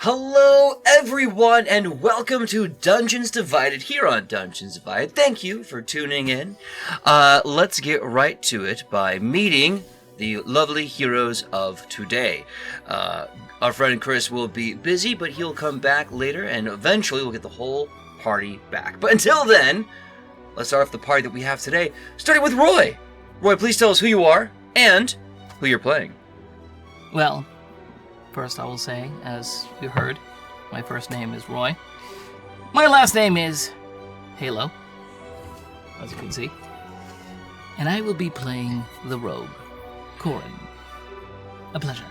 Hello, everyone, and welcome to Dungeons Divided here on Dungeons Divided. Thank you for tuning in. Let's get right to it by meeting the lovely heroes of today. Our friend Chris will be busy, but he'll come back later, and eventually we'll get the whole party back. But until then, let's start off the party that we have today, starting with Roy. Roy, please tell us who you are and who you're playing. Well, first I will say, as you heard, my first name is Roy. My last name is Halo, as you can see. And I will be playing the rogue, Corin. A pleasure.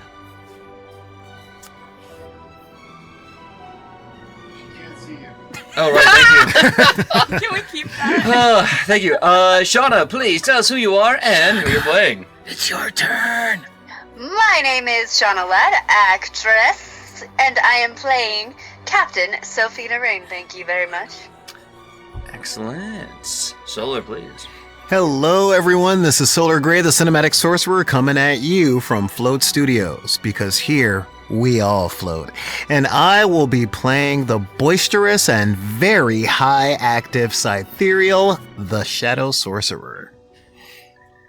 Oh, right, thank you. Can we keep that? Thank you. Shauna, please tell us who you are and who you're playing. It's your turn! My name is Shauna Ladd, actress, and I am playing Captain Sophina Rain. Thank you very much. Excellent. Solar, please. Hello everyone, this is Solar Grey, the Cinematic Sorcerer, coming at you from Float Studios, because here we all float. And I will be playing the boisterous and very high-active Cythereal, the Shadow Sorcerer.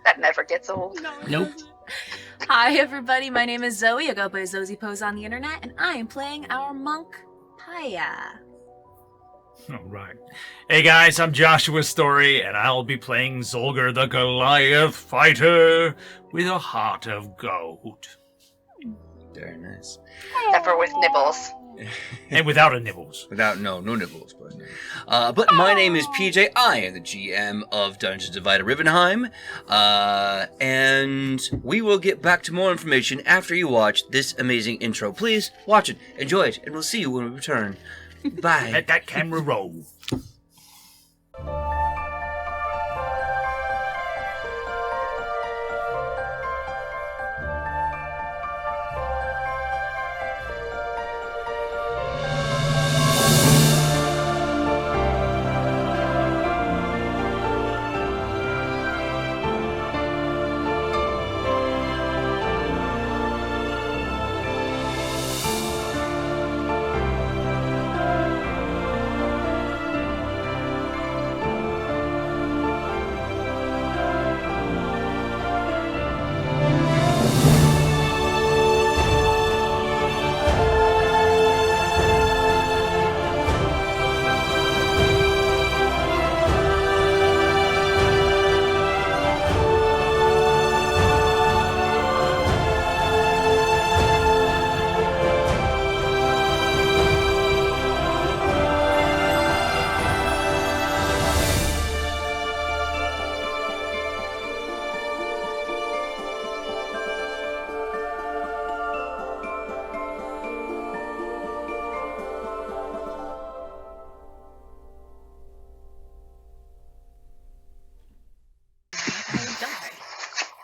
That never gets old. Nope. Hi everybody, my name is Zoe. I go by Zozy Pose on the internet, and I am playing our monk, Paya. Alright. Hey guys, I'm Joshua Story, and I'll be playing Zolgar the Goliath Fighter with a heart of gold. Very nice. Never with nibbles. And without a nibbles. No nibbles, but my name is PJ. I am the GM of Dungeons Divided Rivenheim, and we will get back to more information after you watch this amazing intro. Please watch it, enjoy it, and we'll see you when we return. Bye. Let that camera roll.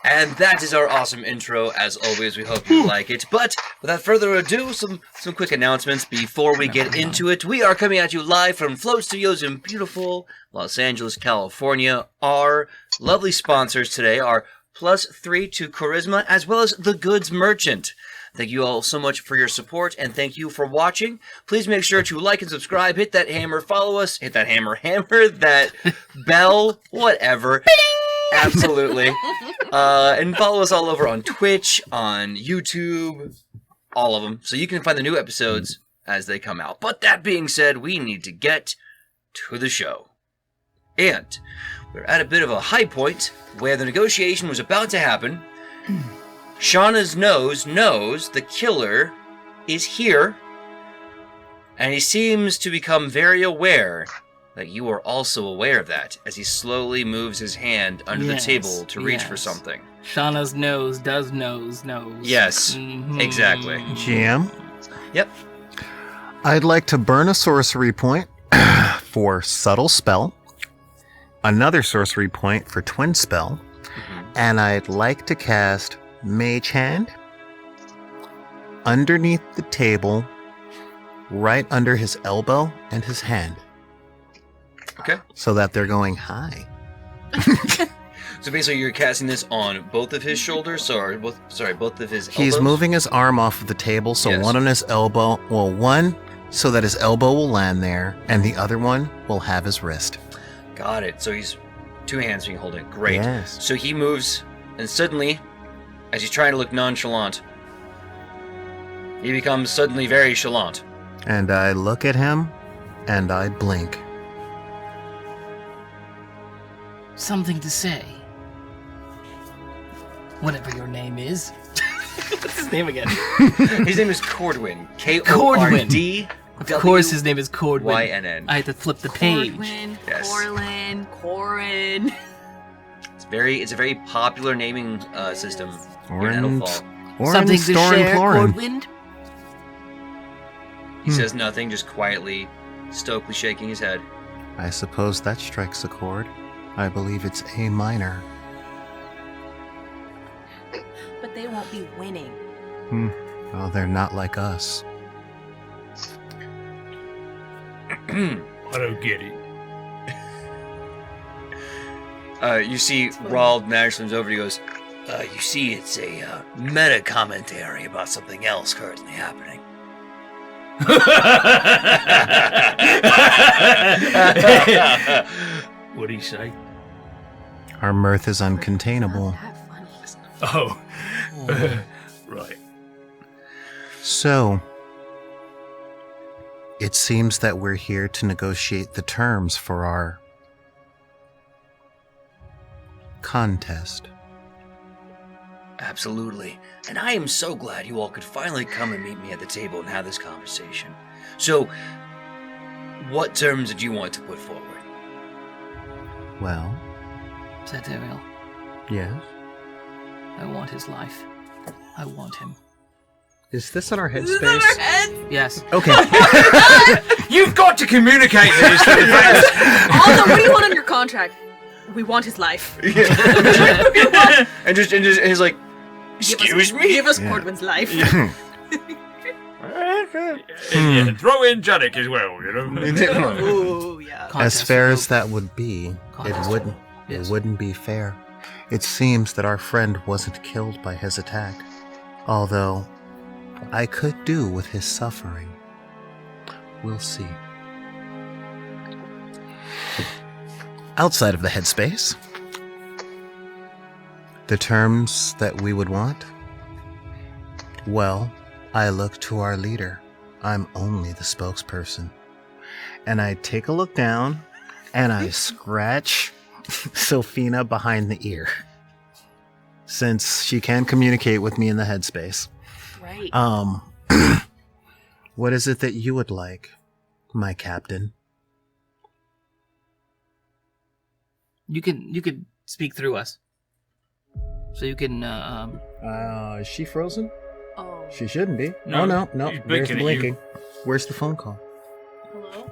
And that is our awesome intro. As always, we hope you like it. But without further ado, some quick announcements before we get into it. We are coming at you live from Float Studios in beautiful Los Angeles, California. Our lovely sponsors today are +3 to Charisma, as well as The Goods Merchant. Thank you all so much for your support, and thank you for watching. Please make sure to like and subscribe, hit that hammer, follow us, hit that hammer, that bell, whatever. Absolutely. And follow us all over on Twitch, on YouTube, all of them, so you can find the new episodes as they come out. But that being said, we need to get to the show. And we're at a bit of a high point where the negotiation was about to happen. Shauna's nose knows the killer is here, and he seems to become very aware that you are also aware of that, as he slowly moves his hand under the table to reach for something. Shauna's nose does nose. Yes, exactly. GM? Yep. I'd like to burn a sorcery point for Subtle Spell, another sorcery point for Twin Spell, and I'd like to cast Mage Hand underneath the table, right under his elbow and his hand. Okay. So that they're going high. So basically, you're casting this on both of his shoulders, or both of his elbows? He's moving his arm off of the table, so Yes. one on his elbow. Well, one so that his elbow will land there, and the other one will have his wrist. Got it. So he's 2 hands being holding it. Great. Yes. So he moves, and suddenly, as he's trying to look nonchalant, he becomes suddenly very chalant. And I look at him, and I blink. Something to say. Whatever your name is. What's his name again? His name is Cordwin. Cordwin. Of course his name is Cordwin. Y-N-N. I had to flip the page. Corwin, Yes. Corlin, Corin. It's a very popular naming system here in Orange. Edelfall. Orange, Something to Storm, share, Clorin. Cordwin? He says nothing, just quietly, stokely shaking his head. I suppose that strikes a chord. I believe it's A minor. But they won't be winning. Well, they're not like us. I don't get it. You see, Rald Nash comes over and he goes, you see, it's a meta commentary about something else currently happening. What'd he say? Our mirth is uncontainable. Not that funny. Oh. Right. So, it seems that we're here to negotiate the terms for our contest. Absolutely. And I am so glad you all could finally come and meet me at the table and have this conversation. So, what terms did you want to put forward? Well, Satirial, yes. I want his life. I want him. Is this in our This is on our headspace? heads. Yes. Okay. You've got to communicate this to the fans. Also, what do you want on your contract? We want his life. and he's like, excuse me? Give us Yeah. Cordwin's life. Yeah, throw in Janik as well, you know. Ooh, yeah. As Contest fair will as that would be, Contest it will. Yes. wouldn't be fair. It seems that our friend wasn't killed by his attack, although I could do with his suffering. We'll see. Outside of the headspace, the terms that we would want? Well, I look to our leader. I'm only the spokesperson. And I take a look down, and I scratch Sophina behind the ear. Since she can communicate with me in the headspace. Right. What is it that you would like, my captain? You could speak through us. So you can Is she frozen? Oh. She shouldn't be. No, Oh, no. he's There's the blinking at you. blinking. Where's the phone call? Hello?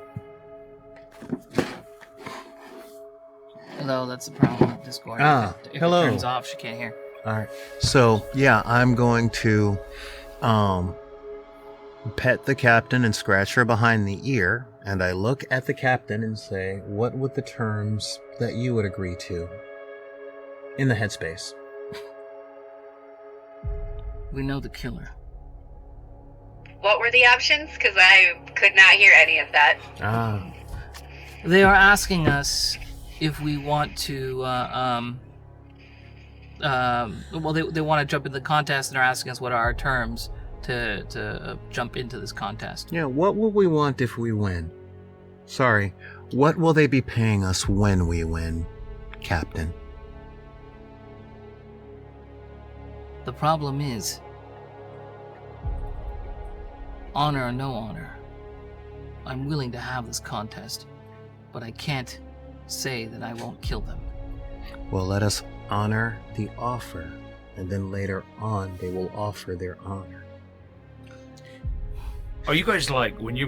hello, that's the problem with Discord. Ah, if hello. it turns off, she can't hear. Alright. So, yeah, I'm going to pet the captain and scratch her behind the ear, and I look at the captain and say, what would the terms that you would agree to? In the headspace. We know the killer. What were the options? Because I could not hear any of that. Ah. They are asking us if we want to well, they want to jump into the contest and are asking us what are our terms to jump into this contest. Yeah, what will we want if we win? Sorry, what will they be paying us when we win, Captain? The problem is, honor or no honor, I'm willing to have this contest, but I can't say that I won't kill them. Well, let us honor the offer, and then later on they will offer their honor. Are you guys like when you're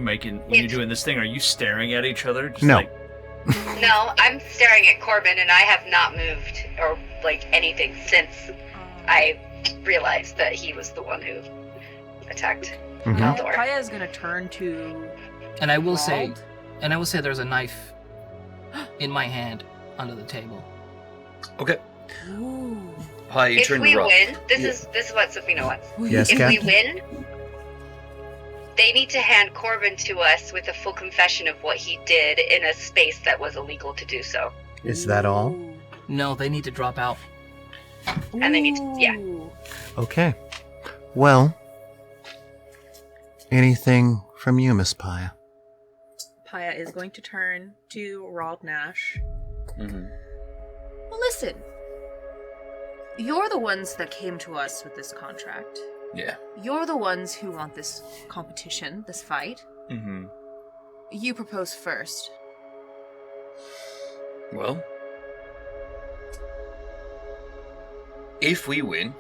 doing this thing? Are you staring at each other? Just No. Like, No, I'm staring at Corbin, and I have not moved or like anything since I realized that he was the one who attacked Mhm. Haldor. Kaya is gonna turn to. And I will say, Ronald? there's a knife in my hand under the table. Okay. Ooh. Paya, you If turn we to Rob. win, this is what Safina wants. Yes, If Captain? we win, they need to hand Corbin to us with a full confession of what he did in a space that was illegal to do so. Is that all? No, they need to drop out. And they need to, yeah. Ooh. Okay. Well, anything from you, Miss Paya? Paya is going to turn to Rald Nash. Mm-hmm. Well, listen. You're the ones that came to us with this contract. Yeah. You're the ones who want this competition, this fight. Mm-hmm. You propose first. Well, if we win,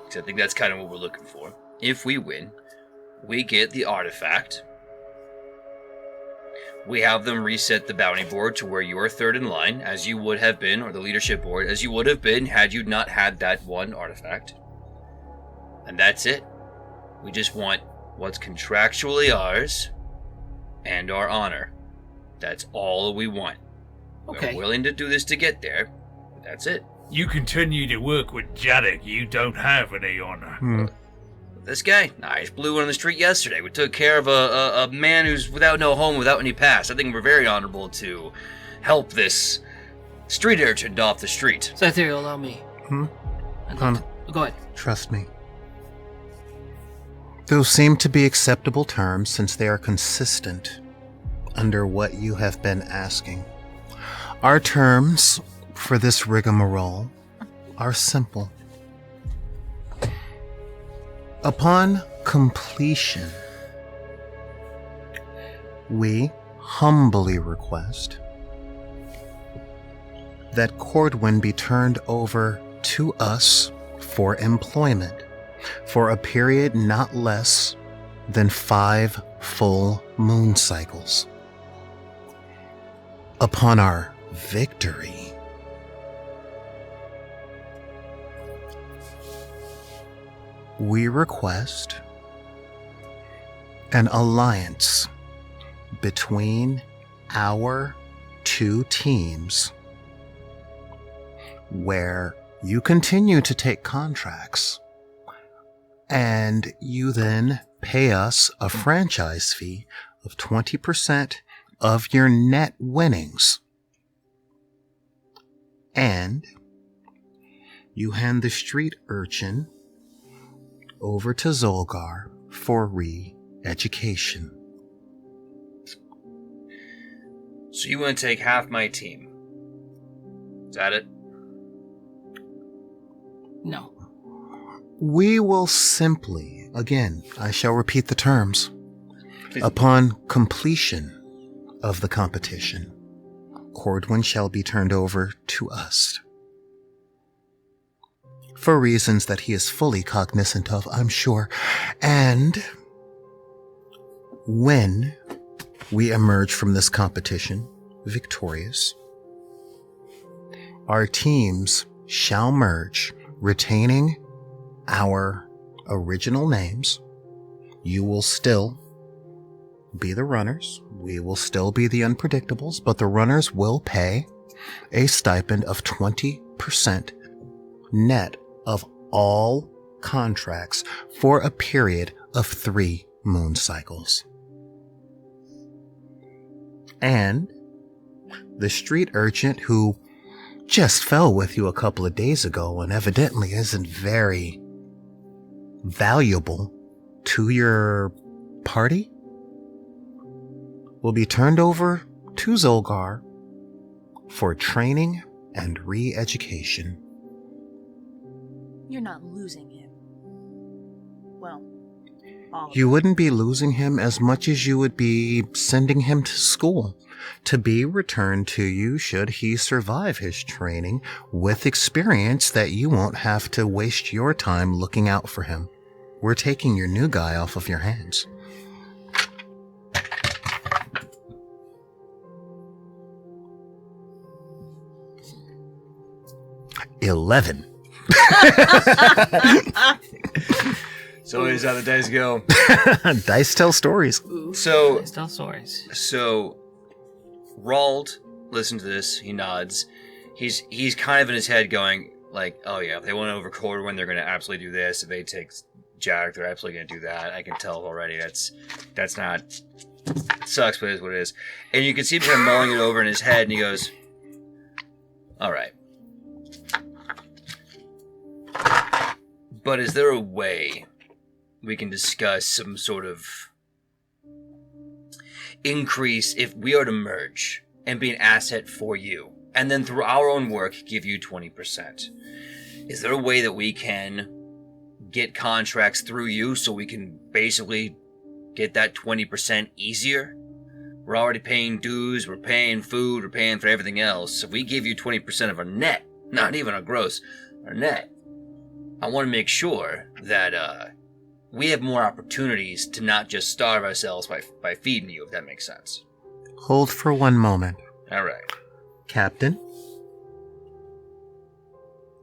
because I think that's kind of what we're looking for. If we win, we get the artifact. We have them reset the bounty board to where you are third in line, as you would have been, or the leadership board, as you would have been had you not had that one artifact. And that's it. We just want what's contractually ours and our honor. That's all we want. Okay. We're willing to do this to get there, but that's it. You continue to work with Jadek, you don't have any honor. This guy, nice, blew one on the street yesterday. We took care of a man who's without no home, without any past. I think we're very honorable to help this street urchin off the street. Cytheria, allow me. Go ahead. Trust me. Those seem to be acceptable terms since they are consistent under what you have been asking. Our terms for this rigmarole are simple. Upon completion, we humbly request that Cordwin be turned over to us for employment for a period not less than 5 full moon cycles. Upon our victory, we request an alliance between our 2 teams where you continue to take contracts and you then pay us a franchise fee of 20% of your net winnings. And you hand the street urchin over to Zolgar for re-education. So you want to take half my team? Is that it? No. We will simply, again, I shall repeat the terms. Please. Upon completion of the competition, Cordwin shall be turned over to us. For reasons that he is fully cognizant of, I'm sure. And when we emerge from this competition victorious, our teams shall merge, retaining our original names. You will still be the runners. We will still be the unpredictables, but the runners will pay a stipend of 20% net of all contracts for a period of 3 moon cycles. And the street urchin who just fell with you a couple of days ago and evidently isn't very valuable to your party will be turned over to Zolgar for training and re-education. You're not losing him. Well, all of You it. wouldn't be losing him as much as you would be sending him to school to be returned to you should he survive his training with experience that you won't have to waste your time looking out for him. We're taking your new guy off of your hands. $11. So is how the dice go. Dice tell stories. So Let's tell stories. So, Rald, listen to this, he nods. he's kind of in his head going like, oh yeah, if they want to overcord when they're going to absolutely do this. If they take Jack, they're absolutely going to do that. I can tell already. That's not it sucks, but it is what it is. And you can see him kind of mulling it over in his head, and he goes, all right. But is there a way we can discuss some sort of increase if we are to merge and be an asset for you, and then through our own work give you 20%? Is there a way that we can get contracts through you so we can basically get that 20% easier? We're already paying dues, we're paying food, we're paying for everything else. If we give you 20% of our net, not even our gross, our net, I want to make sure that we have more opportunities to not just starve ourselves by feeding you, if that makes sense. Hold for one moment. All right. Captain?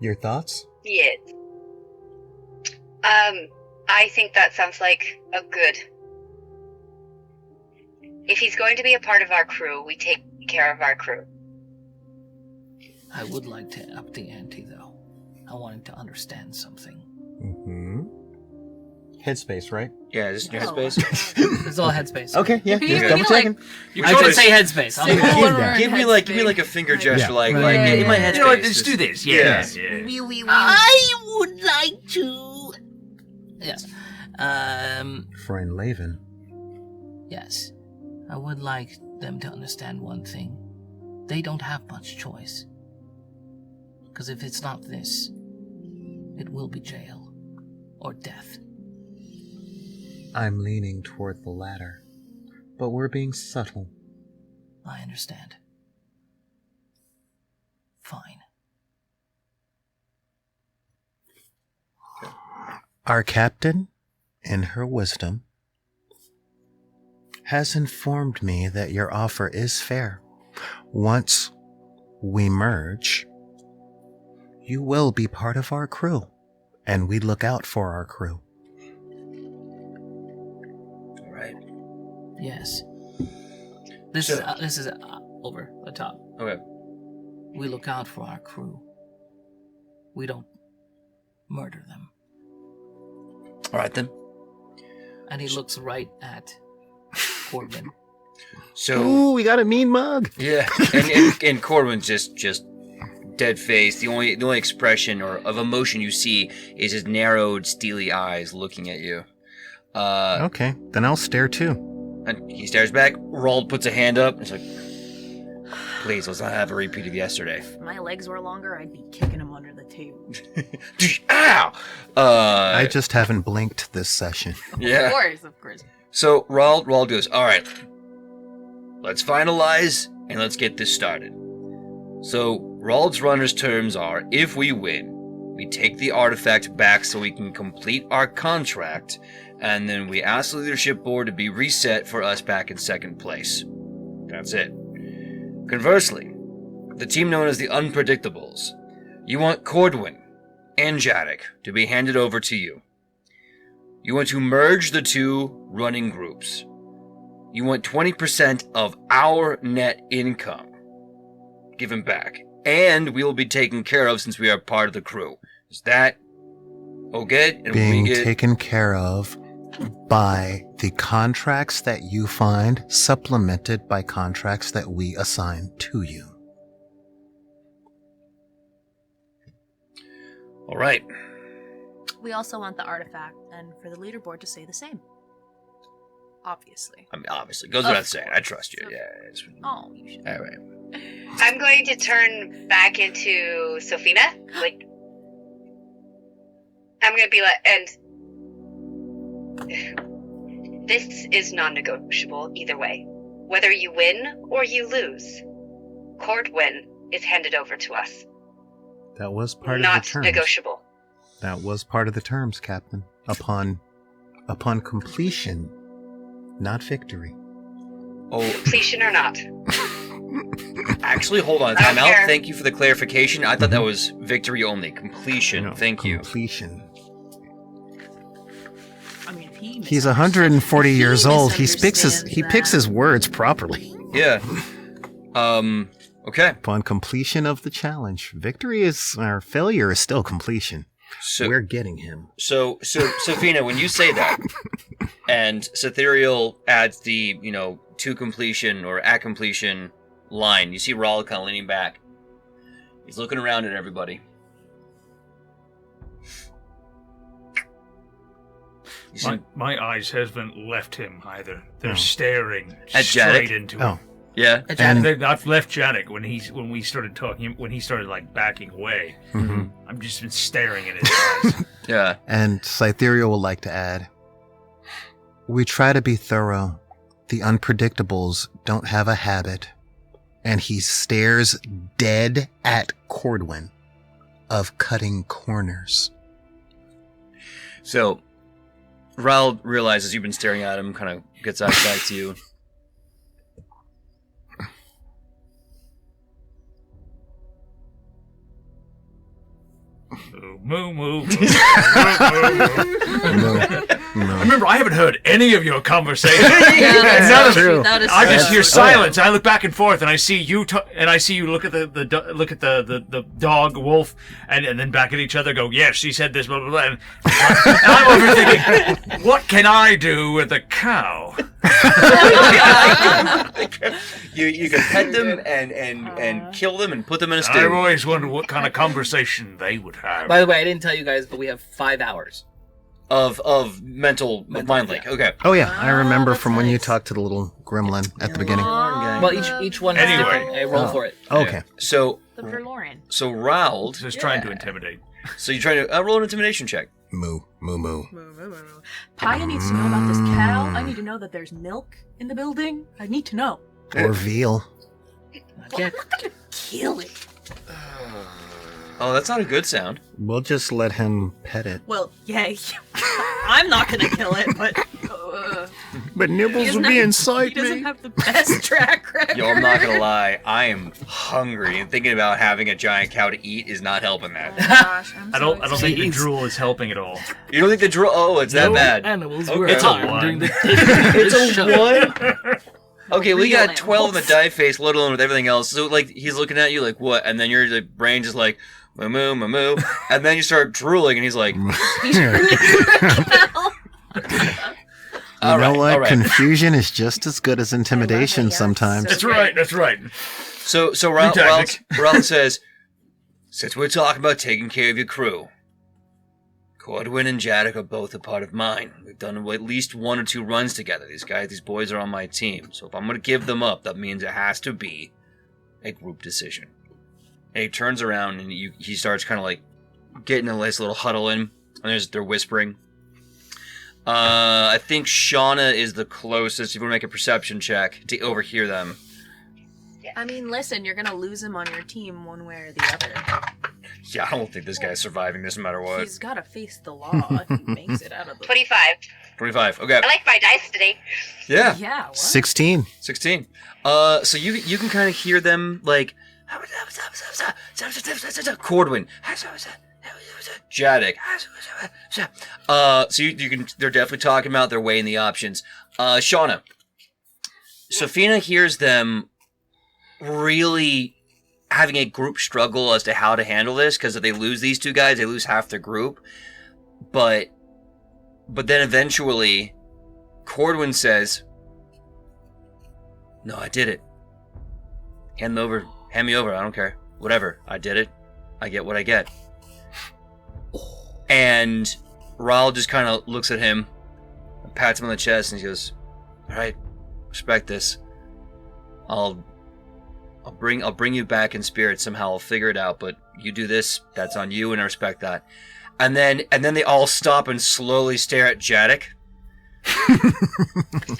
Your thoughts? Yes. I think that sounds like a good... If he's going to be a part of our crew, we take care of our crew. I would like to up the ante, though. I wanted to understand something. Mm-hmm. Headspace, right? Yeah, is this your headspace? It's all headspace. Okay, yeah. You're Just double checking. I did say headspace. Say more Give me like a finger gesture, Yeah. like Yeah. in my headspace. You know what? Let's do this. Yeah. I would like to... Yes. Friend Laven. Yes. I would like them to understand one thing. They don't have much choice. Because if it's not this, it will be jail. Or death. I'm leaning toward the latter. But we're being subtle. I understand. Fine. Our captain, in her wisdom, has informed me that your offer is fair. Once we merge, you will be part of our crew, and we look out for our crew. All right. Yes. This is over the top. Okay. We look out for our crew. We don't murder them. All right then. And he looks right at Corbin. So Ooh, we got a mean mug. yeah, and Corbin's just dead face. The only expression or of emotion you see is his narrowed, steely eyes looking at you. Okay, then I'll stare too. And he stares back. Roald puts a hand up. It's like, please, let's not have a repeat of yesterday. If my legs were longer, I'd be kicking him under the table. Ow! I just haven't blinked this session. Yeah. Of course. So Roald goes, all right, let's finalize and let's get this started. So Roald's runner's terms are, if we win, we take the artifact back so we can complete our contract, and then we ask the leadership board to be reset for us back in second place. That's it. Conversely, the team known as the Unpredictables, you want Cordwin and Jadek to be handed over to you. You want to merge the two running groups. You want 20% of our net income given back. And we will be taken care of since we are part of the crew. Is that okay? And Being taken care of by the contracts that you find, supplemented by contracts that we assign to you. All right. We also want the artifact, and for the leaderboard to say the same. Obviously. I mean, obviously. Goes without saying. I trust you. Yeah. Oh, you should. All right. I'm going to turn back into Sophina. Like, I'm going to be like, and this is non-negotiable either way. Whether you win or you lose, Cordwin is handed over to us. That was part Not of the terms. negotiable. That was part of the terms, Captain. Upon completion, not victory. Oh, Completion or not. actually, hold on. I don't Time out. care. Thank you for the clarification. I thought that was victory only. Completion. No, Thank you. Completion. I mean, if He's 140 years old. He picks misunderstands his words properly. Yeah. Okay. Upon completion of the challenge, failure is still completion. So we're getting him. So Fina, when you say that, and Cythereal adds the, to completion or at completion line, you see Raul kind of leaning back. He's looking around at everybody. My eyes haven't left him either. They're staring At straight Jadik? into Oh. him. Yeah. I've left Janik when we started talking. When he started like backing away, Mhm. I've just been staring at his eyes. Yeah. And Cytheria would like to add, we try to be thorough. The unpredictables don't have a habit. And he stares dead at Cordwin of cutting corners. So Raul realizes you've been staring at him, kind of gets eyes back to you. Moo moo. No. Remember, I haven't heard any of your conversation. That's true. That is I true. just hear silence. I look back and forth, and I see you. And I see you look at the dog, wolf, and then back at each other. Go, yes, she said this, blah blah blah. And I'm over thinking, what can I do with a cow? You can pet them and kill them and put them in a I've stew. always wondered what kind of conversation they would have. By the way, I didn't tell you guys, but we have 5 hours. Of mental mind link. Okay. Oh yeah, I remember that's from when you nice. talked to the little gremlin at the beginning. Well, each one is Anyway. different. I roll for it. Okay. So The Verloren. Raul. Just trying to intimidate. So you try to roll an intimidation check. Moo, moo, moo. Paya needs to know about this cow. I need to know that there's milk in the building. I need to know. Or veal. Not yet. Kill it. Oh, that's not a good sound. We'll just let him pet it. Well, yay. I'm not gonna kill it, but But Nibbles will be he inside doesn't me. have the best track record. Yo, I'm not gonna lie. I am hungry, and thinking about having a giant cow to eat is not helping that. Oh, gosh, I'm I don't so think the Jeez. drool is helping at all. You don't think the draw? Oh, it's that No bad. Animals Okay. were It's a harmed one. during the It's a one. Okay, we Real got 12 in the animals. die face, let alone with everything else. So, like, he's looking at you like, what? And then your brain just like, moo, moo, moo. And then you start drooling, and he's like, You know what? all right. Confusion is just as good as intimidation yes. sometimes. That's right. That's right. So tactic. Raul says, since we're talking about taking care of your crew, Cordwin and Jadik are both a part of mine. We've done at least 1 or 2 runs together. These boys are on my team. So if I'm going to give them up, that means it has to be a group decision. And he turns around and he starts kind of like getting a nice little huddle in. And they're whispering. I think Shauna is the closest. If you want to make a perception check to overhear them. I mean, listen, you're gonna lose him on your team one way or the other. Yeah, I don't think this guy's surviving this no matter what. He's gotta face the law if he makes it out of the... 25. 25. Okay. I like my dice today. Yeah. Yeah, what? 16. 16. So you can kind of hear them like Cordwin, Jadik. So you can. They're definitely talking about. They're weighing the options. Shauna. Sophina hears them really having a group struggle as to how to handle this, because if they lose these 2 guys, they lose half their group. But then eventually, Cordwin says, "No, I did it. Hand me over. I don't care. Whatever. I did it. I get what I get." And Raul just kind of looks at him, and pats him on the chest, and he goes, "All right, respect this. I'll bring you back in spirit somehow. I'll figure it out. But you do this, that's on you, and I respect that." And then they all stop and slowly stare at Jadik.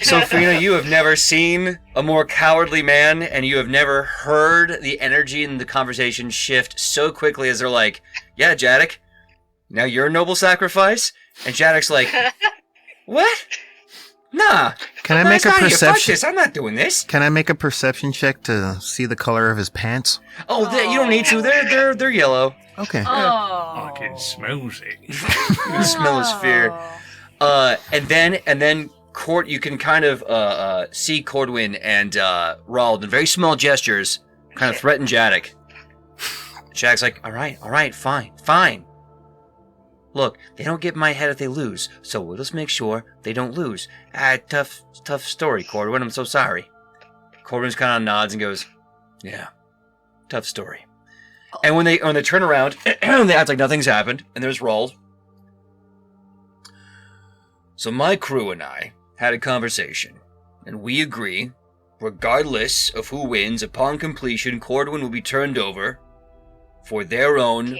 Sophina, you have never seen a more cowardly man, and you have never heard the energy in the conversation shift so quickly as they're like, "Yeah, Jadik, now you're a noble sacrifice?" And Jadik's like, "What? Nah. Can I I'm make a not here. Fuck perception? this. I'm not doing this." Can I make a perception check to see the color of his pants? Oh, you don't need to. They're yellow. Okay. Oh. Fucking smells it. You can smell his fear. And then you can kind of see Cordwin and Raul in very small gestures kind of threaten Jadek. Jadek's like, all right, fine. Look, they don't get my head if they lose, so we'll just make sure they don't lose. Tough story, Corwin. I'm so sorry. Corwin kind of nods and goes, yeah, tough story. And when they turn around, they act like nothing's happened, and there's rolls. So my crew and I had a conversation, and we agree, regardless of who wins, upon completion, Corwin will be turned over for their own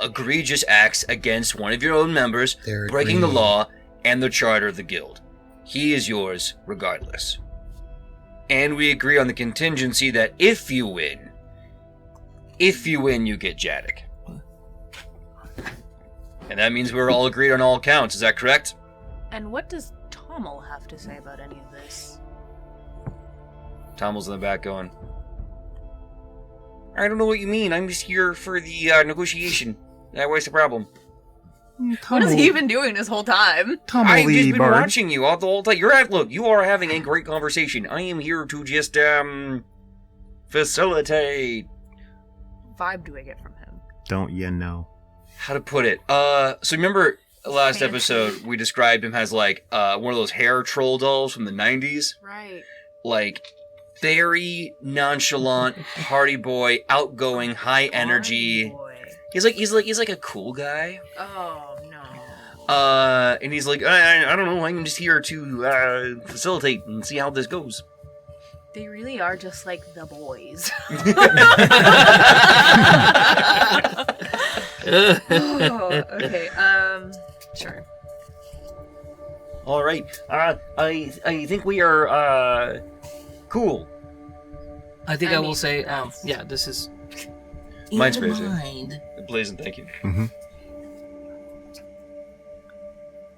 egregious acts against one of your own members, breaking the law and the charter of the guild. He is yours regardless. And we agree on the contingency that if you win, you get Jadek. And that means we're all agreed on all counts, is that correct? And what does Tommel have to say about any of this? Tommel's in the back going, I don't know what you mean. I'm just here for the negotiation. What's the problem? What has he been doing this whole time? I've just been watching you all the whole time. You are having a great conversation. I am here to just, facilitate. Vibe do I get from him? Don't you know? How to put it? So remember last episode we described him as like one of those hair troll dolls from the 90s? Right. Like very nonchalant, party boy, outgoing, high energy. He's like a cool guy. Oh no. And he's like, I don't know, I'm just here to facilitate and see how this goes. They really are just like the boys. Oh, okay. Sure. All right. I think we are cool. I think I will say, yeah, this is. Mind spacing. Blazing, thank you. Mm-hmm.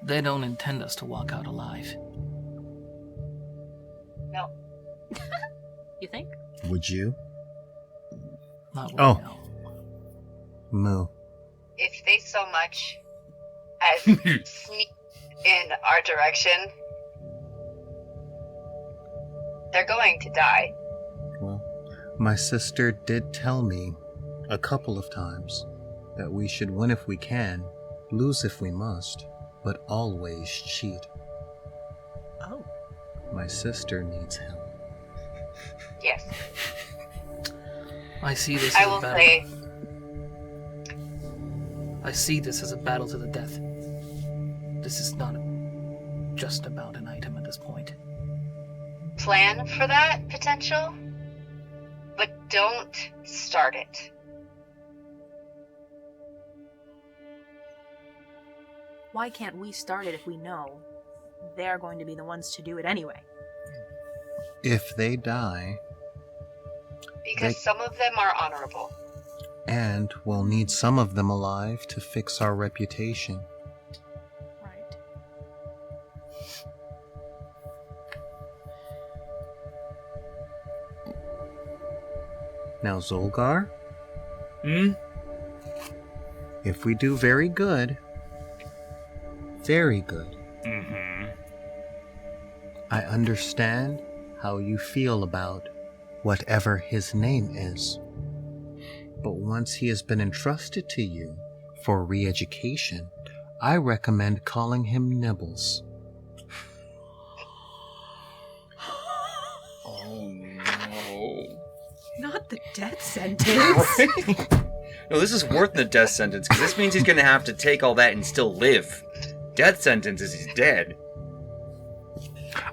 They don't intend us to walk out alive. No. You think? Would you? Not Oh. right now. Moo. If they so much as sneak in our direction, they're going to die. Well, my sister did tell me a couple of times that we should win if we can, lose if we must, but always cheat. Oh. My sister needs help. Yes. I see this I as a will battle. say, I see this as a battle to the death. This is not just about an item at this point. plan for that potential, but don't start it. Why can't we start it if we know they're going to be the ones to do it anyway? If they die, Because some of them are honorable. and we'll need some of them alive to fix our reputation. Right. Now, Zolgar, Hmm? if we do very good, Mm-hmm. I understand how you feel about whatever his name is. But once he has been entrusted to you for re-education, I recommend calling him Nibbles. Oh no. Not the death sentence. No, this is worth the death sentence, because this means he's going to have to take all that and still live. Death sentence is he's dead.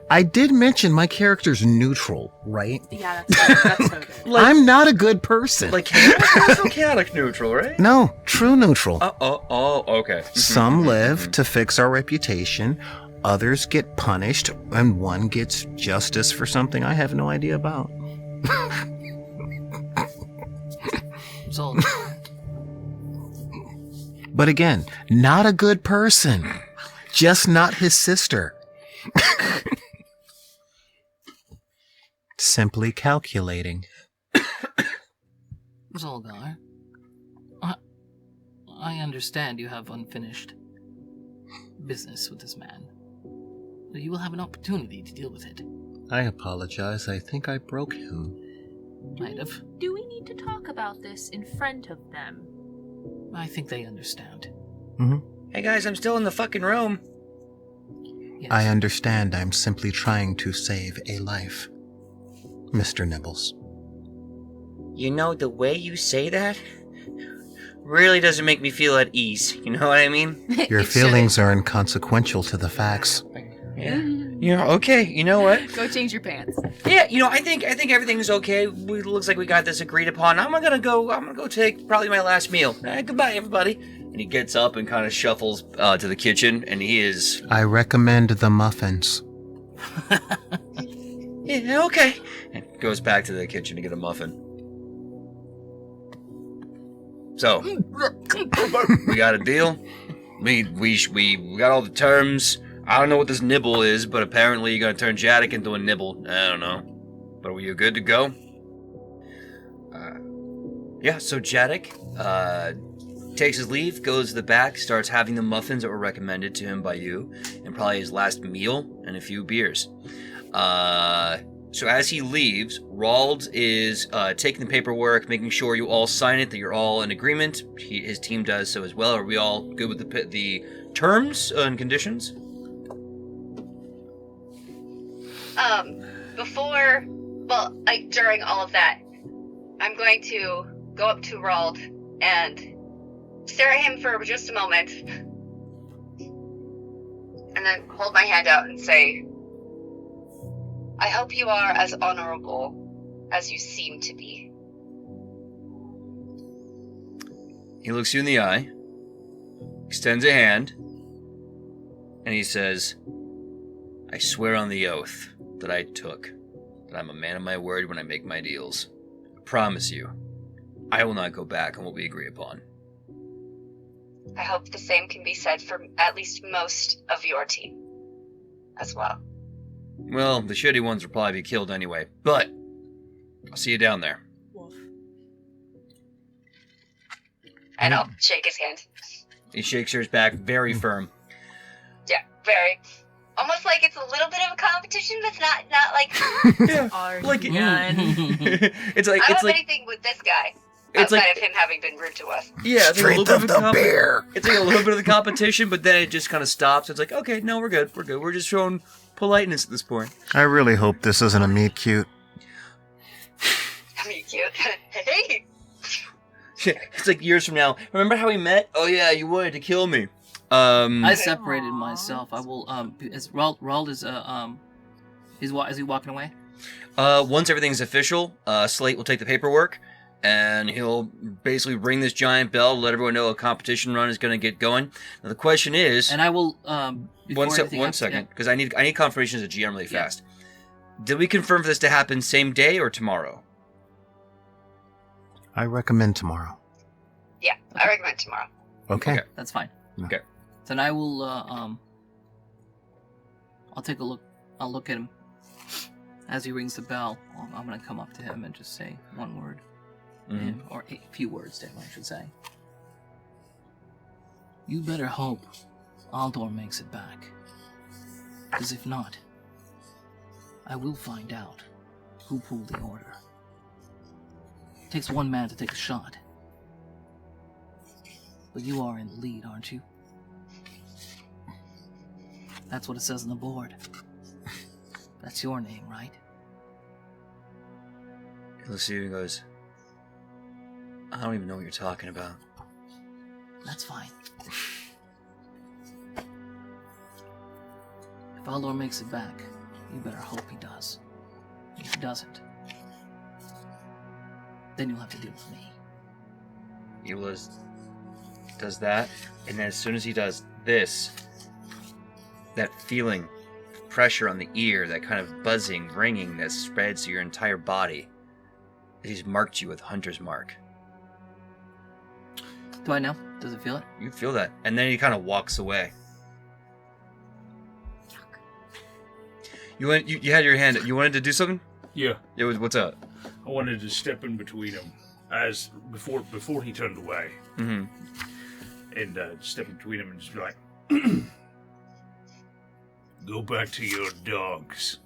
I did mention my character's neutral, right? Yeah, that's so good. I'm not a good person. Like, chaotic neutral, right? No, true neutral. Okay. Some live to fix our reputation, others get punished, and one gets justice for something I have no idea about. So, But again, not a good person. Just not his sister. Simply calculating. Zolgar, I understand you have unfinished business with this man. You will have an opportunity to deal with it. I apologize. I think I broke him. Might have. Do we need to talk about this in front of them? I think they understand. Hey guys, I'm still in the fucking room. Yes. I understand. I'm simply trying to save a life, Mr. Nibbles. You know, the way you say that really doesn't make me feel at ease. You know what I mean? Your feelings are inconsequential to the facts. Yeah. Okay, you know what? Go change your pants. Yeah, I think everything's okay. Looks like we got this agreed upon. I'm gonna go take probably my last meal. Goodbye, everybody. And he gets up and kind of shuffles to the kitchen, and he is... I recommend the muffins. Yeah, okay. And goes back to the kitchen to get a muffin. So, we got a deal. We got all the terms. I don't know what this nibble is, but apparently you're gonna turn Jadek into a nibble. I don't know. But were you good to go? Yeah, so Jadek takes his leave, goes to the back, starts having the muffins that were recommended to him by you, and probably his last meal and a few beers. So as he leaves, Rald is taking the paperwork, making sure you all sign it, that you're all in agreement. His team does so as well. Are we all good with the terms and conditions? During all of that, I'm going to go up to Rald and stare at him for just a moment, and then hold my hand out and say, I hope you are as honorable as you seem to be. He looks you in the eye, extends a hand, and he says, I swear on the oath that I took that I'm a man of my word when I make my deals. I promise you, I will not go back on what we agree upon. I hope the same can be said for at least most of your team as well. Well, the shitty ones will probably be killed anyway, but I'll see you down there. And I'll shake his hand. He shakes yours back, very firm. Yeah, very. Almost like it's a little bit of a competition, but it's not like... Yeah, like it's like I don't have like anything with this guy. it's Outside like of him having been rude to us. yeah, it's like a Strength little of bit of the a bear. It's like a little bit of the competition, but then it just kind of stops. It's like, okay, no, we're good. We're just showing politeness at this point. I really hope this isn't a meet cute. I mean, cute. Hey! It's like years from now. Remember how we met? Oh yeah, you wanted to kill me. I separated myself. I will. Is Rald is is he walking away? Once everything's official, Slate will take the paperwork, and he'll basically ring this giant bell to let everyone know a competition run is going to get going. Now the question is, And I will. one second, because I need confirmation as a GM really fast. Did we confirm for this to happen same day or tomorrow? I recommend tomorrow. Yeah, I recommend tomorrow. Okay. That's fine. Okay. Then I will. I'll take a look. I'll look at him as he rings the bell. I'm gonna come up to him and just say one word, to him, or a few words to him, I should say. You better hope Aldor makes it back, because if not, I will find out who pulled the order. It takes one man to take a shot, but you are in the lead, aren't you? That's what it says on the board. That's your name, right? He looks at you and goes, I don't even know what you're talking about. That's fine. If Aldor makes it back, you better hope he does. If he doesn't, then you'll have to deal with me. He does that, and then as soon as he does this, that feeling of pressure on the ear, that kind of buzzing, ringing that spreads to your entire body, he's marked you with Hunter's Mark. Do I know? Does it feel it? You feel that, and then he kind of walks away. You had your hand. You wanted to do something? Yeah, What's up? I wanted to step in between them before he turned away, Mm-hmm. and step in between them and just be like, "Go back to your dogs.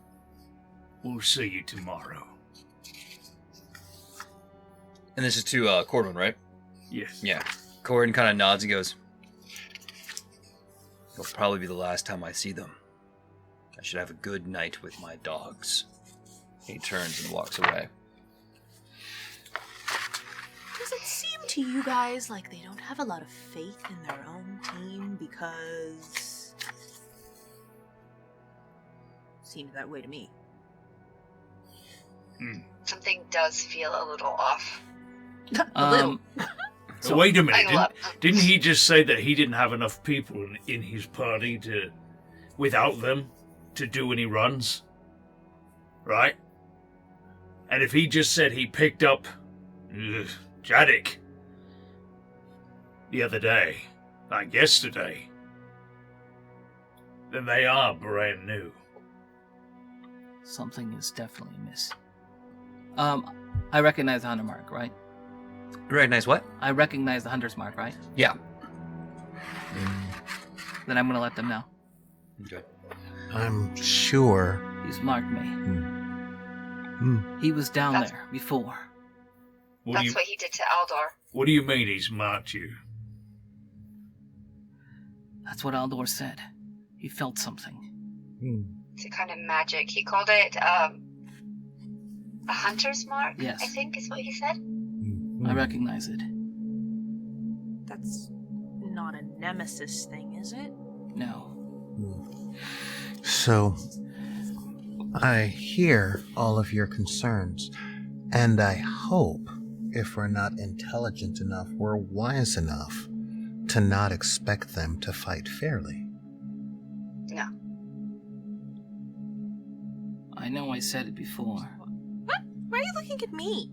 We'll see you tomorrow." And this is to Corbin, right? Yes. Yeah. Corbin kind of nods and goes, "It'll probably be the last time I see them. I should have a good night with my dogs." He turns and walks away. Does it seem to you guys like they don't have a lot of faith in their own team because... Seemed that way to me. Something does feel a little off. A little. So wait a minute. I love- Didn't he just say that he didn't have enough people in his party without them, to do any runs? Right? And if he just said he picked up Jaddick the other day, like yesterday, then they are brand new. Something is definitely amiss. I recognize the hunter mark, right? Recognize what? I recognize the hunter's mark, right? Yeah. Then I'm gonna let them know. Okay. I'm sure. He's marked me. He was down That's- there before. That's what he did to Aldor. What do you mean he's marked you? That's what Aldor said. He felt something. It's a kind of magic. He called it a hunter's mark, Yes. I think is what he said. I recognize it. That's not a nemesis thing, is it? No. So, I hear all of your concerns, and I hope, if we're not intelligent enough, we're wise enough to not expect them to fight fairly. No. I know I said it before, What? Why are you looking at me?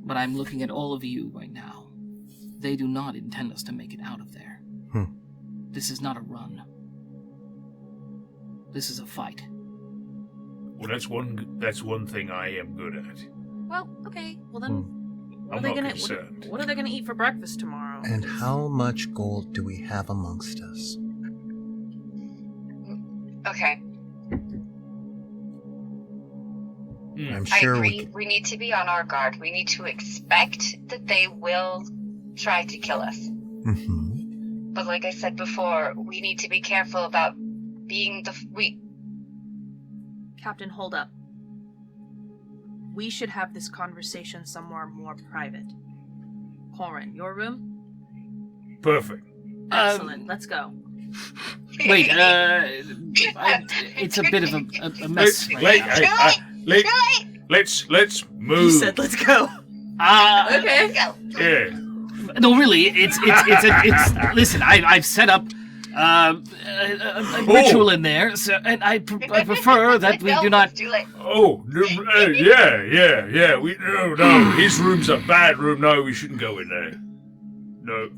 but I'm looking at all of you right now. They do not intend us to make it out of there. This is not a run. This is a fight. Well, that's one thing I am good at. Well, okay. Well then, what I'm are they not gonna concerned. what are they gonna eat for breakfast tomorrow? And how much gold do we have amongst us? Okay. I'm I sure agree. We need to be on our guard. We need to expect that they will try to kill us. But like I said before, we need to be careful about being Captain, hold up. We should have this conversation somewhere more private. Corin, your room? Perfect. Excellent. Let's go. Wait, it's a bit of a mess. Let's move. You said let's go. Okay. Go. Yeah. No, really, it's listen, I've set up a ritual in there, so, and I prefer that we do not. Let's do it. Oh, no, yeah. No. His room's a bad room. No, we shouldn't go in there. No.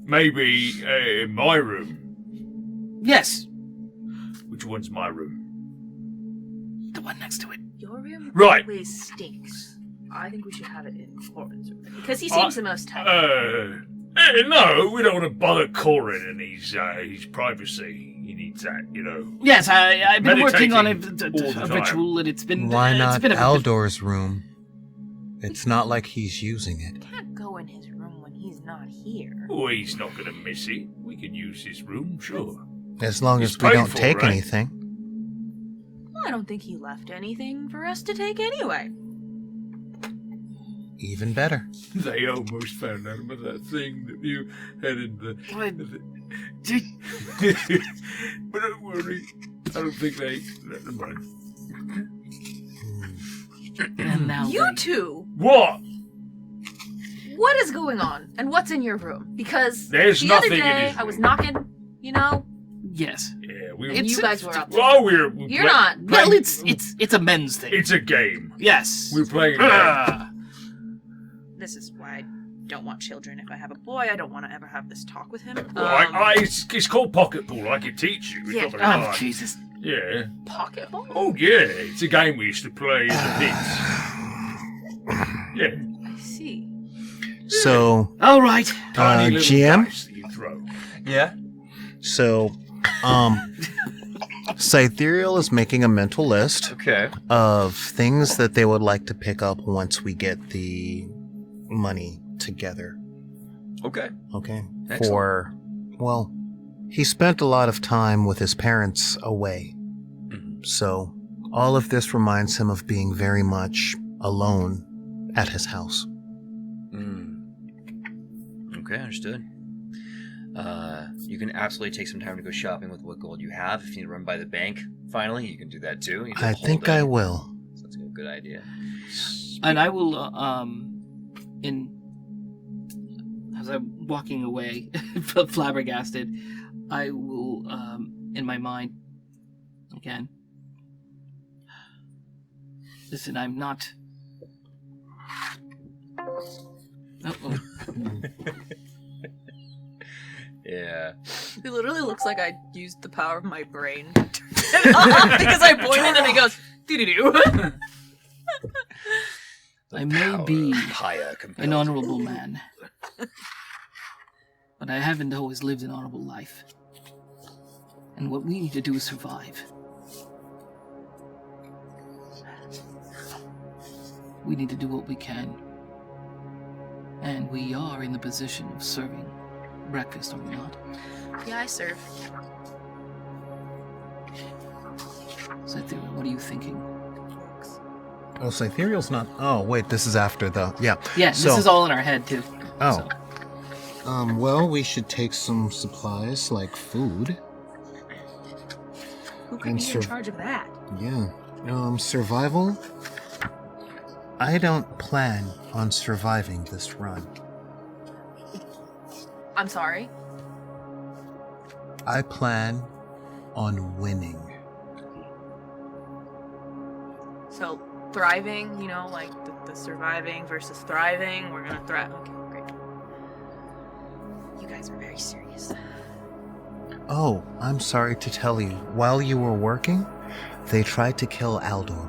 Maybe in my room. Yes, Which one's my room? the one next to it. Your room Right. always stinks. I think we should have it in Corin's room because he seems the most tight. No, we don't want to bother Corin and his privacy. He needs that, you know. Yes, I've been working on Meditating all the a time. ritual, and it's been. Why it's not been a bit- Aldor's room? It's not like he's using it. Can't go in his room when he's not here. Oh, he's not going to miss it. We can use his room, sure. As long It's as we don't paid for, take right? anything. Well, I don't think he left anything for us to take anyway. Even better. They almost found out about that thing that you had in the... But don't worry. I don't think they... Never mind. And now You they- two, What? what is going on, and what's in your room? Because There's the nothing other in day his I was room. knocking, you know, Yes. Yeah, we... It's- you guys were up. Oh, we're You're not. Well, it's a men's thing. It's a game. Yes. We're playing a game. Ah. This is why I don't want children. If I have a boy, I don't want to ever have this talk with him. Well, it's called pocket ball. I can teach you. It's Yeah. not very Oh, hard. Jesus. Yeah. Pocket ball? Oh, yeah. It's a game we used to play as a kids. Yeah. I see. So, All right. Tiny little GM? dice that you throw. Yeah. So, Cythereal is making a mental list Okay. of things that they would like to pick up once we get the money together. Okay. Okay? Excellent. Well, he spent a lot of time with his parents away. Mhm. So, all of this reminds him of being very much alone at his house. Okay, understood. You can absolutely take some time to go shopping with what gold you have. If you need to run by the bank, finally, you can do that too. You can I hold think it. I will. So that's a good idea. And I will, as I'm walking away, flabbergasted, I will, in my mind, again, listen, I'm not... Uh-oh. Yeah. It literally looks like I used the power of my brain to turn it off because I pointed and it goes doo-doo-doo. I may be Paya an honorable man, but I haven't always lived an honorable life. And what we need to do is survive. We need to do what we can. And we are in the position of serving breakfast, are we not? Yeah, I serve. Cytherea, what are you thinking? Oh, Cythereal's not... Oh, wait, this is after the... Yeah. Yeah, So- this is all in our head, too. Oh. So, Well, we should take some supplies like food. Who could And be in charge of that? Yeah. Survival? I don't plan on surviving this run. I'm sorry. I plan on winning. So, thriving, like the surviving versus thriving. We're gonna thrive. Okay, great. You guys are very serious. Oh, I'm sorry to tell you. While you were working, they tried to kill Aldor.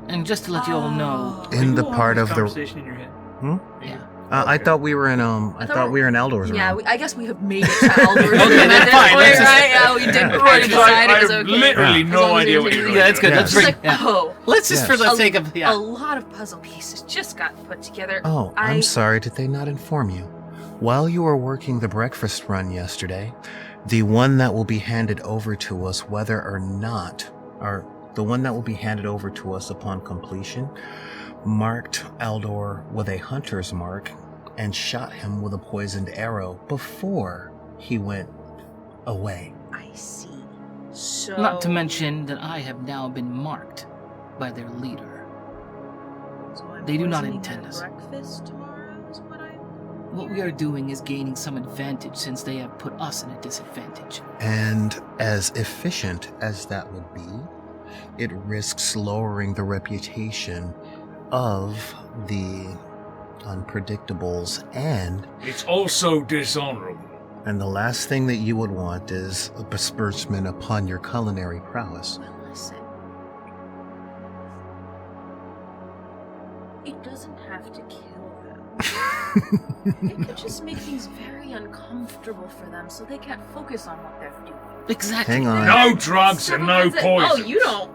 and just to let you all know, In the You all part have of this the... conversation in your head. yeah. I Okay. thought we were in, I thought we were in Aldor's Yeah, room. I guess we have made it to Eldor's Okay, room that's at this fine. point, That's just- right? Yeah, we did Right, decide it was I okay. literally Yeah. As no long as idea you're what you're doing doing. Yeah, that's good. Yeah. That's It's great. like, Yeah. oh, Let's just, Yes. for the A- sake of, a yeah. lot of puzzle pieces just got put together. Oh, I'm sorry, did they not inform you? While you were working the breakfast run yesterday, the one that will be handed over to us whether or not, or the one that will be handed over to us upon completion, marked Aldor with a hunter's mark and shot him with a poisoned arrow before he went away. I see. So Not to mention that I have now been marked by their leader. So I'm they do not poisoning intend their us. breakfast tomorrow is what I. What we are doing is gaining some advantage since they have put us in a disadvantage. And as efficient as that would be, it risks lowering the reputation of the unpredictables, and It's also dishonorable. the last thing that you would want is a besmirchment upon your culinary prowess. Well, listen. It doesn't have to kill them. It could just make things very uncomfortable for them so they can't focus on what they're doing. Exactly. Hang on. No drugs and no Oh, poison. you don't.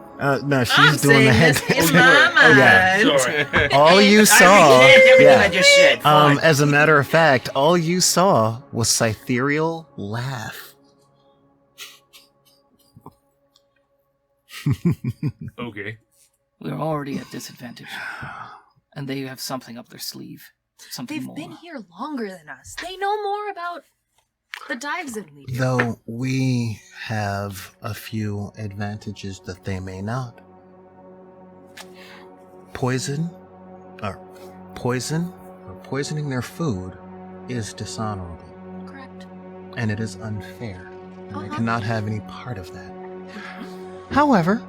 No, she's I'm doing the saying head. this in my mind. Yeah. Sorry. All you saw, everything yeah. I just said. Fine. As a matter of fact, all you saw was Cythereal laugh. Okay. We're already at disadvantage. And they have something up their sleeve. Something They've more. been here longer than us. They know more about the dives than we do. Though we have a few advantages that they may not. Poisoning poisoning their food is dishonorable, Correct. and it is unfair, and they Uh-huh. cannot have any part of that. However,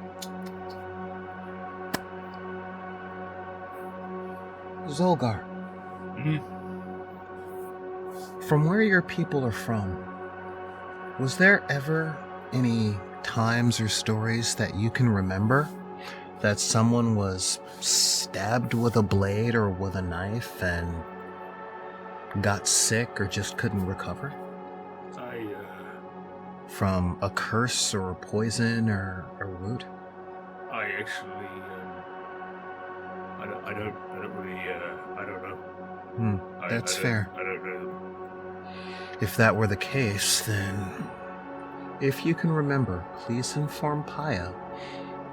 Zolgar, Mhm. from where your people are from, was there ever any times or stories that you can remember that someone was stabbed with a blade or with a knife and got sick or just couldn't recover? I from a curse or a poison or a root? I actually, I don't really, I don't know. That's fair. I don't know. If that were the case, then if you can remember, please inform Paya.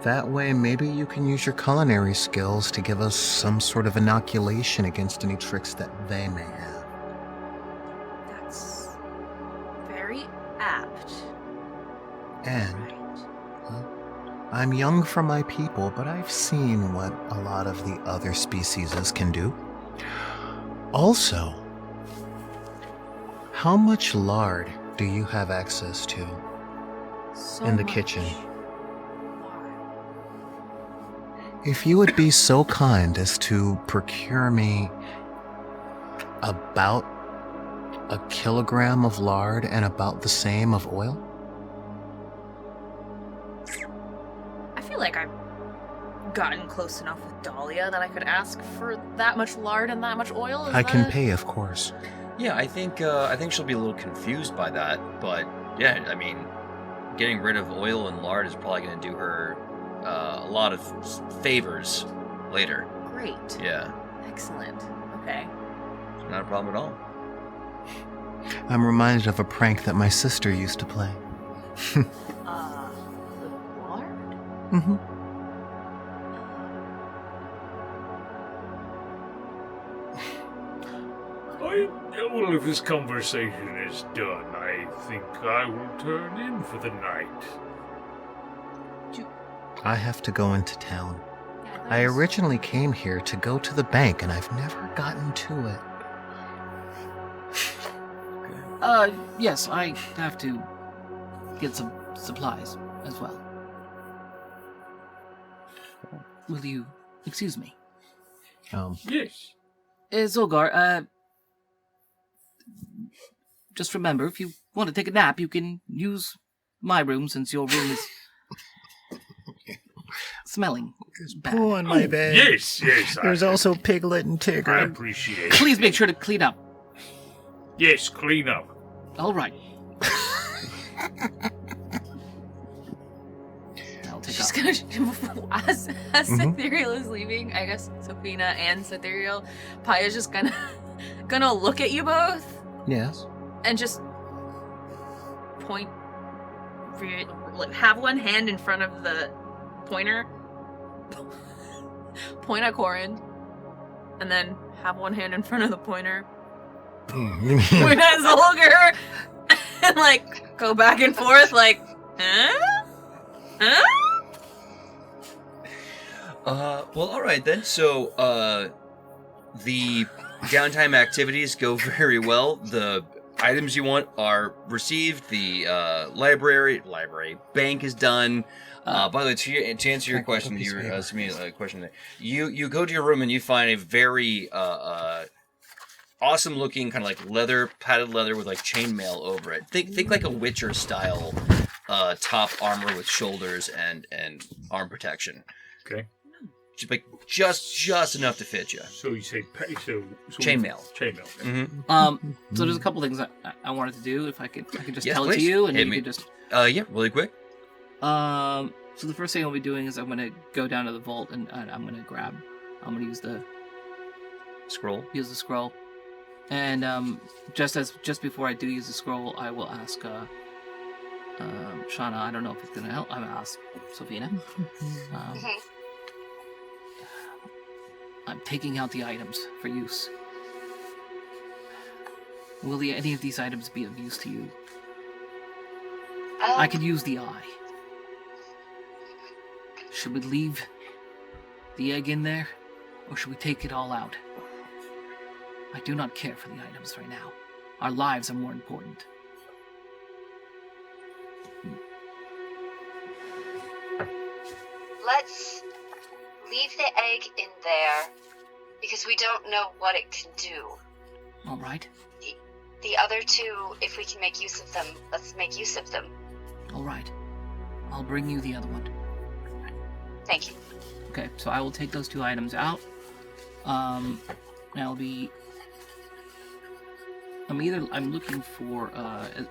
That way, maybe you can use your culinary skills to give us some sort of inoculation against any tricks that they may have. That's very apt. And, well, I'm young for my people, but I've seen what a lot of the other species can do. Also, how much lard do you have access to So in the much. kitchen? Why? If you would be so kind as to procure me about 1 kilogram of lard and about the same of oil? I feel like I've gotten close enough with Dahlia that I could ask for that much lard and that much oil. Is I can that- pay, of course. Yeah, I think she'll be a little confused by that, but yeah, I mean, getting rid of oil and lard is probably going to do her a lot of favors later. Great. Yeah, Excellent. Okay. not a problem at all. I'm reminded of a prank that my sister used to play. With lard? Mm-hmm. Well, if this conversation is done, I think I will turn in for the night. I have to go into town. Yeah, I that's- originally came here to go to the bank, and I've never gotten to it. Yes, I have to get some supplies as well. Will you excuse me? Yes. Zolgar, just remember, if you want to take a nap, you can use my room since your room is smelling bad. Poo on my bed. Yes, There's also Piglet and I Tigger. appreciate it. Please make sure to clean up. Yes, clean up. All right. I'll take She's off. gonna, as Cythereal is leaving, I guess Sophina and Cythereal, Paya's just gonna look at you both Yes. and just point, like, have one hand in front of the pointer, point at Corin, and then have one hand in front of the pointer, point at Zolgar, and like go back and forth, like, huh? Well, all right then. So, the downtime activities go very well. The items you want are received. The library bank is done. By the way, to answer your question, you were asking me a question there. You go to your room and you find a very awesome looking kind of like padded leather with like chainmail over it. Think like a Witcher style top armor with shoulders and arm protection. Okay. Just enough to fit you. So you say so Chainmail. Chainmail. Mm-hmm. So there's a couple things I wanted to do. If I could just Yes, tell it please. to you, and Hit you me. could just. Yeah, really quick. So the first thing I'll be doing is I'm gonna go down to the vault and I'm gonna use the Scroll. scroll, and just before I do use the scroll, I will ask Shauna. I don't know if it's gonna help. I'm gonna ask Sophina. I'm taking out the items for use. Will any of these items be of use to you? I could use the eye. Should we leave the egg in there, or should we take it all out? I do not care for the items right now. Our lives are more important. Let's leave the egg in there because we don't know what it can do. All right. The other two, if we can make use of them, let's make use of them. All right. I'll bring you the other one. Thank you. Okay, so I will take those two items out. That'll be I'm looking for,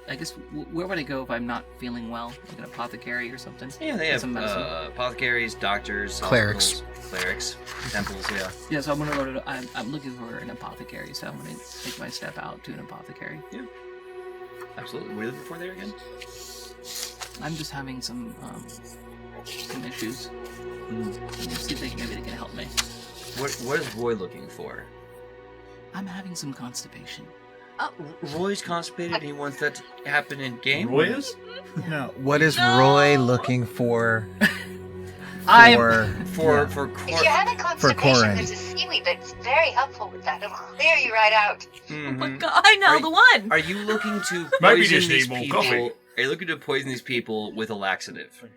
I guess, where would I go if I'm not feeling well? Like an apothecary or something? Yeah, they Get have some medicine. apothecaries, doctors, Clerics. hospitals, clerics, temples, yeah. Yeah, so I'm gonna go to, I'm looking for an apothecary, so I'm gonna take my step out to an apothecary. Yeah. Absolutely. What are you looking for there again? I'm just having some issues. See if maybe they can help me. What is Roy looking for? I'm having some constipation. Roy's constipated and he wants that to happen in game? Roy is? No. What is Roy looking for? For If you're having constipation, Corin. there's a seaweed that's very helpful with that. It'll clear you right out. Oh my god, I know the one! Are you looking to Maybe poison just these need more people? coffee. Are you looking to poison these people with a laxative?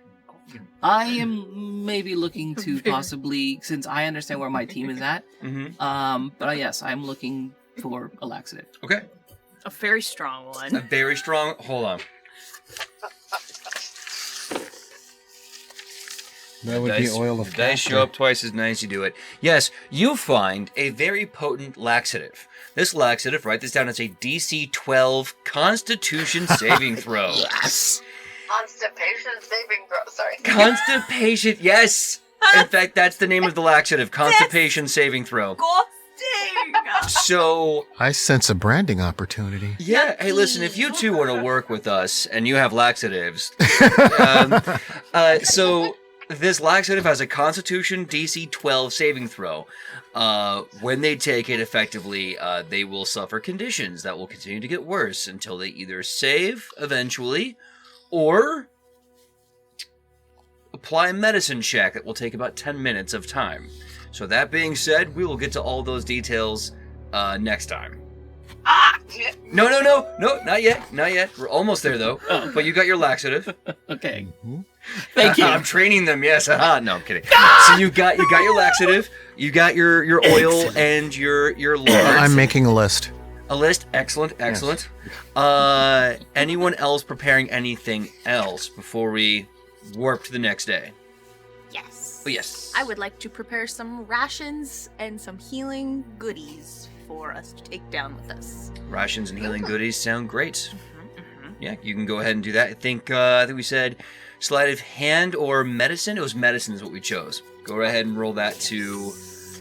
I am maybe looking to possibly, since I understand where my team is at, but yes, I'm looking for a laxative. Okay. A very strong A one. very strong. Hold on. That would be oil of Dice show up twice as nice. You do it. Yes, you find a very potent laxative. This laxative, write this down, it's a DC 12 Constitution saving throw. Yes. Constipation saving throw. Sorry. Constipation, yes. In fact, that's the name of the laxative. Constipation saving throw. Ghosting! So, I sense a branding opportunity. yeah. Hey, listen, if you two want to work with us and you have laxatives, so this laxative has a Constitution DC 12 saving throw. When they take it effectively, they will suffer conditions that will continue to get worse until they either save eventually or apply a medicine check that will take about 10 minutes of time. So that being said, we will get to all those details next time. No, not yet. We're almost there though. But you got your laxative. Okay. Thank you. I'm training them. Yes. No, I'm kidding. So you got your laxative. You got your oil and your lard. I'm making a list. A list. Excellent. Anyone else preparing anything else before we warp to the next day? Yes. Oh, yes. I would like to prepare some rations and some healing goodies for us to take down with us. Rations and healing goodies sound great. Mm-hmm. Yeah, you can go ahead and do that. I think we said sleight of hand or medicine. It was medicine is what we chose. Go right ahead and roll that to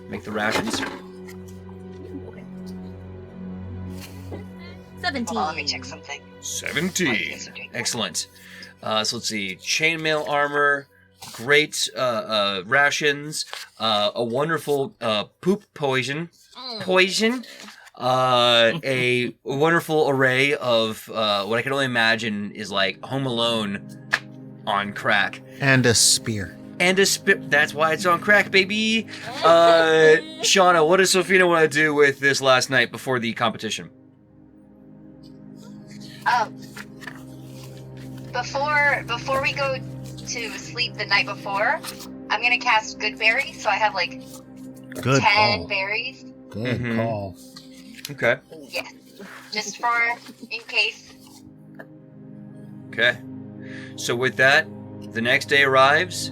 make the rations. 17. Hold on, let me check something. 17. Excellent. So let's see. Chainmail armor, great rations, a wonderful poop poison, a wonderful array of what I can only imagine is like Home Alone on crack. And a spear. And a spit. That's why it's on crack, baby. Shauna, what does Sophina want to do with this last night before the competition? Before we go to sleep the night before, I'm gonna cast Good Berry, so I have like Good 10 call. berries. Good Mhm. call. Okay. Yes. Just for in case. Okay. So with that, the next day arrives.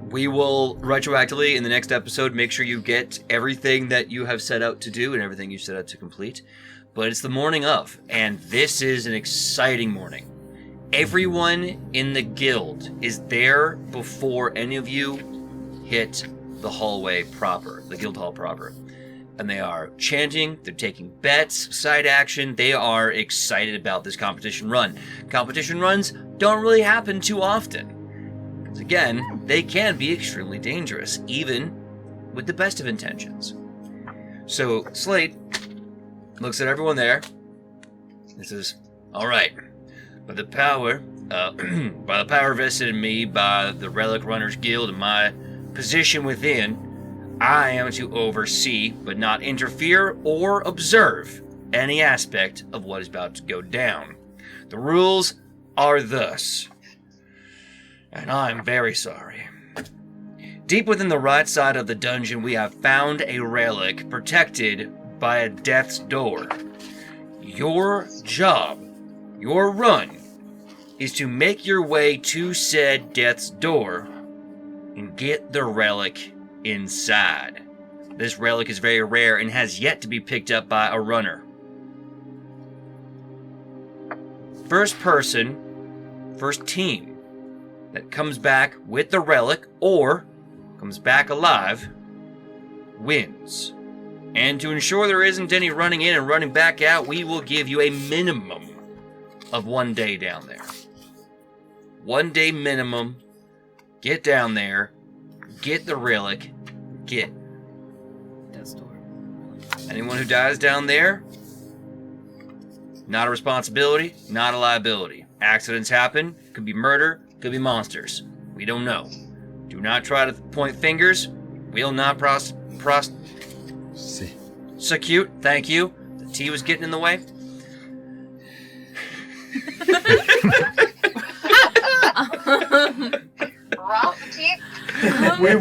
We will retroactively in the next episode make sure you get everything that you have set out to do and everything you set out to complete. But it's the morning of, and this is an exciting morning. Everyone in the guild is there before any of you hit the hallway proper, the guild hall proper. And they are chanting, they're taking bets, side action, they are excited about this competition run. Competition runs don't really happen too often. Because again, they can be extremely dangerous, even with the best of intentions. So Slate looks at everyone there and says, all right, by the power vested in me by the Relic Runners Guild and my position within, I am to oversee, but not interfere or observe any aspect of what is about to go down. The rules are thus, and I'm very sorry. Deep within the right side of the dungeon, we have found a relic protected by a death's door. Your job, your run, is to make your way to said death's door and get the relic inside. This relic is very rare and has yet to be picked up by a runner. first team that comes back with the relic or comes back alive wins. And to ensure there isn't any running in and running back out, we will give you a minimum of 1 day down there. 1 day minimum. Get down there. Get the relic. Get. Death's Door. Anyone who dies down there, not a responsibility, not a liability. Accidents happen. Could be murder. Could be monsters. We don't know. Do not try to point fingers. We'll not prosecute. Thank you. The T was getting in the way. Wrong teeth.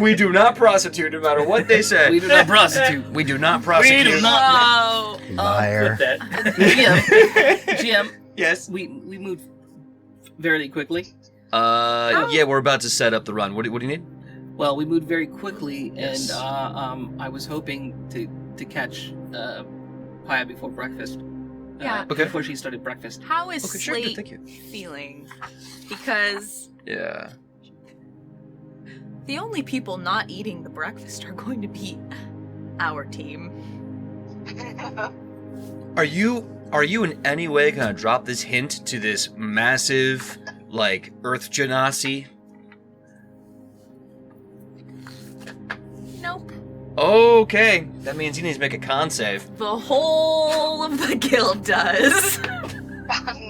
We do not prostitute no matter what they say. We do not prostitute. We do not prosecute. We do not. Oh. Liar. GM, Yes. we moved very quickly. Yeah, we're about to set up the run. What do you need? Well, we moved very quickly, Yes. and I was hoping to catch Paya before breakfast. Yeah. Okay. Before she started breakfast. How is Okay, sure, good, Slate thank you. feeling? Because Yeah. the only people not eating the breakfast are going to be our team. Are you in any way gonna drop this hint to this massive, like, Earth Genasi? Nope. Okay, that means you need to make a con save. The whole of the guild does.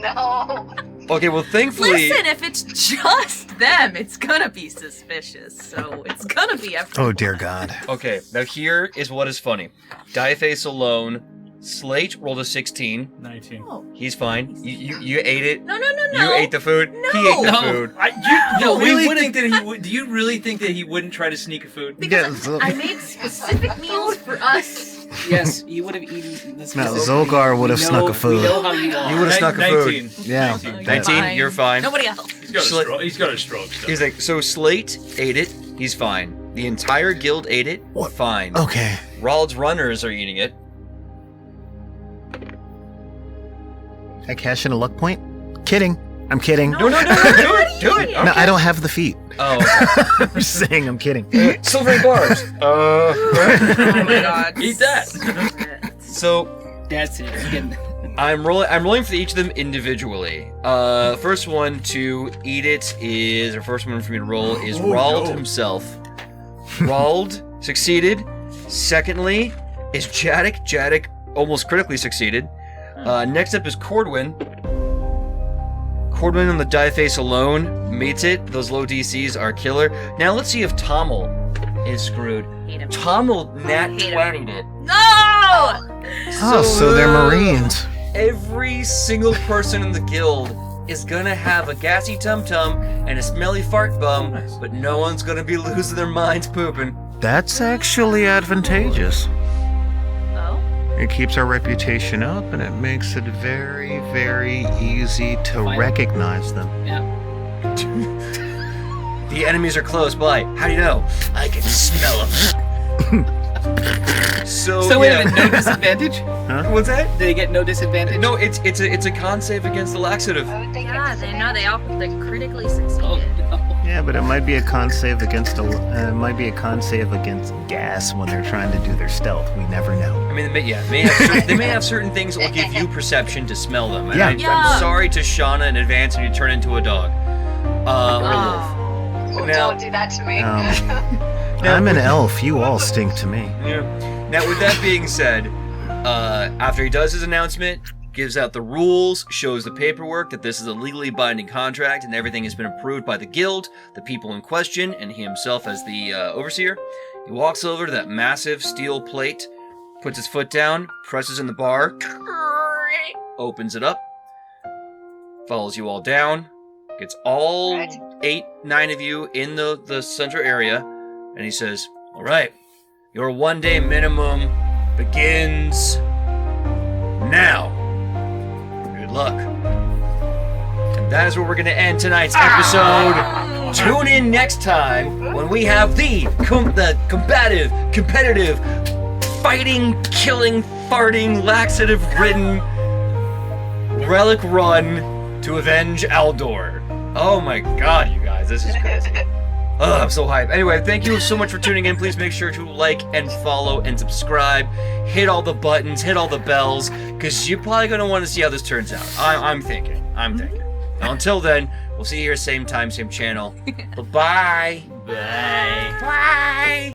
No. Okay, well, thankfully. Listen, if it's just them, it's gonna be suspicious. So it's gonna be everyone. Oh, dear God. Okay, now here is what is funny. Dieface alone. Slate rolled a 16. 19. Oh. He's fine. You ate it. No. You ate the food. No. He ate the No. food. You we really wouldn't- think that he would? Do you really think that he wouldn't try to sneak a food? Because Yeah, I made specific meals for us. Yes, you would have eaten this. No, Zolgar would have snuck a food. We know how you are. You would have snuck a food. 19. Yeah. 19. 19, Fine. you're fine. Nobody else. He's got a stroke. Still. He's like, so Slate ate it. He's fine. The entire guild ate it. What? Fine. Okay. Rald's runners are eating it. I cash in a luck point? Kidding. I'm kidding. No, do it. Do it. No, I don't have the feet. Oh, okay. I'm just saying I'm kidding. Silver bars. Oh my god. Eat that. So That's it. Again. I'm rolling for each of them individually. First one to eat it is, or first one for me to roll is Rald himself. Rald succeeded. Secondly is Jadek. Jadek almost critically succeeded. Next up is Cordwin. Cordwin on the die face alone meets it. Those low DCs are killer. Now let's see if Tommel is screwed. Hate him. Tommel nat Hate him. 20'd it. No! Oh, so they're Marines. Every single person in the guild is gonna have a gassy tum-tum and a smelly fart bum, but no one's gonna be losing their minds pooping. That's actually advantageous. Oh? It keeps our reputation up and it makes it very, very easy to Fine. recognize them. Yeah. The enemies are close by. How do you know? I can smell them. So wait a minute, no disadvantage? What's that? Did they get no disadvantage? No, it's a con save against the laxative. I would think Yeah, it's they the know they all critically Oh, succeeded. no. Yeah, but it might be a con save against against gas when they're trying to do their stealth. We never know. I mean, they may have certain things that will give you perception to smell them. And Yeah. I'm sorry to Shauna in advance when you turn into a dog. Or a wolf. Oh, Now- don't do that to me. I'm an elf. You all stink to me. Yeah. Now, with that being said, after he does his announcement, gives out the rules, shows the paperwork that this is a legally binding contract and everything has been approved by the guild, the people in question, and he himself as the overseer. He walks over to that massive steel plate, puts his foot down, presses in the bar, opens it up, follows you all down, gets all Right. 9 of you in the central area, and he says, all right, your 1 day minimum begins now. Good luck. And that is where we're going to end tonight's episode. Tune in next time when we have the combative, competitive, fighting, killing, farting, laxative-ridden Relic Run to avenge Aldor. Oh my god, you guys, this is crazy. Oh, I'm so hyped. Anyway, thank you so much for tuning in. Please make sure to like and follow and subscribe. Hit all the buttons, hit all the bells, because you're probably going to want to see how this turns out. I'm thinking. Now, until then, we'll see you here same time, same channel. Bye-bye. Bye. Bye.